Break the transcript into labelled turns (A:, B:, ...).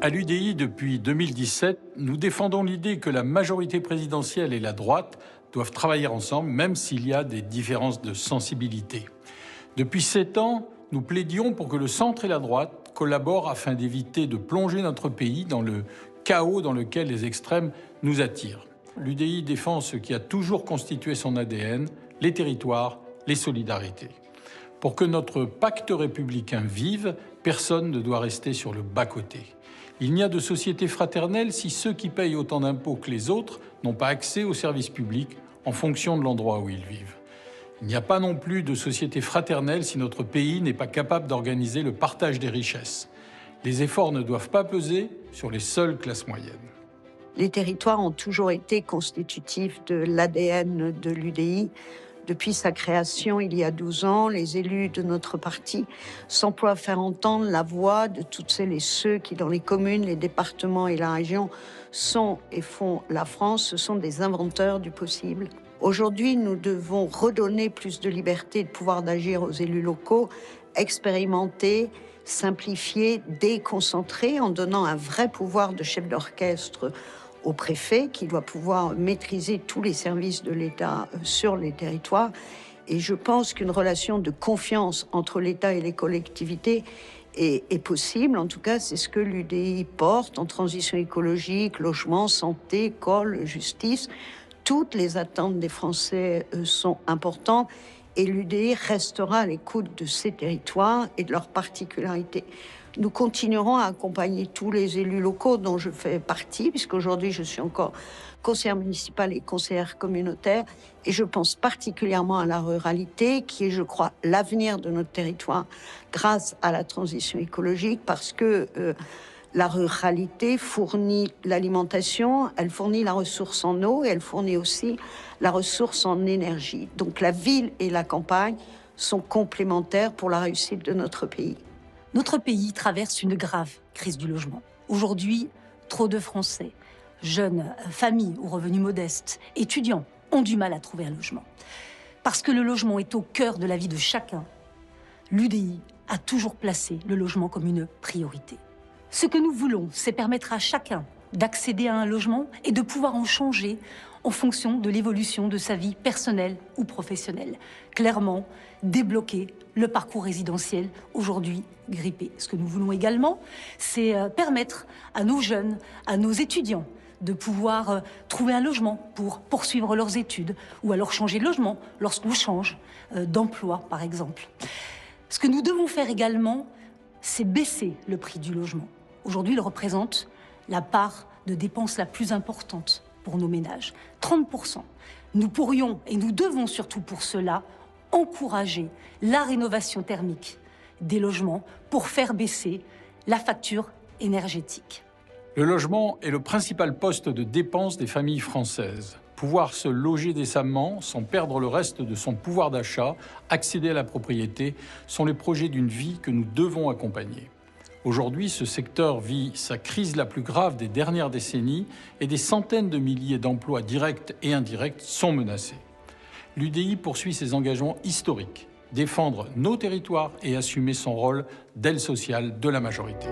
A: À l'UDI, depuis 2017, nous défendons l'idée que la majorité présidentielle et la droite doivent travailler ensemble, même s'il y a des différences de sensibilité. Depuis 7 ans, nous plaidions pour que le centre et la droite collaborent afin d'éviter de plonger notre pays dans le chaos dans lequel les extrêmes nous attirent. L'UDI défend ce qui a toujours constitué son ADN, les territoires, les solidarités. Pour que notre pacte républicain vive, personne ne doit rester sur le bas-côté. Il n'y a de société fraternelle si ceux qui payent autant d'impôts que les autres n'ont pas accès aux services publics en fonction de l'endroit où ils vivent. Il n'y a pas non plus de société fraternelle si notre pays n'est pas capable d'organiser le partage des richesses. Les efforts ne doivent pas peser sur les seules classes moyennes.
B: Les territoires ont toujours été constitutifs de l'ADN de l'UDI. Depuis sa création, il y a 12 ans, les élus de notre parti s'emploient à faire entendre la voix de toutes celles et ceux qui, dans les communes, les départements et la région, sont et font la France. Ce sont des inventeurs du possible. Aujourd'hui, nous devons redonner plus de liberté et de pouvoir d'agir aux élus locaux, expérimenter, simplifier, déconcentrer, en donnant un vrai pouvoir de chef d'orchestre au préfet, qui doit pouvoir maîtriser tous les services de l'État sur les territoires. Et je pense qu'une relation de confiance entre l'État et les collectivités est possible. En tout cas, c'est ce que l'UDI porte en transition écologique, logement, santé, école, justice. Toutes les attentes des Français sont importantes et l'UDI restera à l'écoute de ces territoires et de leurs particularités. Nous continuerons à accompagner tous les élus locaux dont je fais partie, puisqu'aujourd'hui je suis encore conseillère municipale et conseillère communautaire, et je pense particulièrement à la ruralité, qui est, je crois, l'avenir de notre territoire grâce à la transition écologique, parce que la ruralité fournit l'alimentation, elle fournit la ressource en eau et elle fournit aussi la ressource en énergie. Donc la ville et la campagne sont complémentaires pour la réussite de notre pays.
C: Notre pays traverse une grave crise du logement. Aujourd'hui, trop de Français, jeunes, familles aux revenus modestes, étudiants, ont du mal à trouver un logement. Parce que le logement est au cœur de la vie de chacun, l'UDI a toujours placé le logement comme une priorité. Ce que nous voulons, c'est permettre à chacun d'accéder à un logement et de pouvoir en changer en fonction de l'évolution de sa vie personnelle ou professionnelle. Clairement, débloquer le parcours résidentiel aujourd'hui grippé. Ce que nous voulons également, c'est permettre à nos jeunes, à nos étudiants, de pouvoir trouver un logement pour poursuivre leurs études ou alors changer de logement lorsqu'on change d'emploi, par exemple. Ce que nous devons faire également, c'est baisser le prix du logement. Aujourd'hui, il représente la part de dépenses la plus importante pour nos ménages, 30%. Nous pourrions, et nous devons surtout pour cela, encourager la rénovation thermique des logements pour faire baisser la facture énergétique.
A: Le logement est le principal poste de dépense des familles françaises. Pouvoir se loger décemment sans perdre le reste de son pouvoir d'achat, accéder à la propriété, sont les projets d'une vie que nous devons accompagner. Aujourd'hui, ce secteur vit sa crise la plus grave des dernières décennies et des centaines de milliers d'emplois directs et indirects sont menacés. L'UDI poursuit ses engagements historiques, défendre nos territoires et assumer son rôle d'aile sociale de la majorité.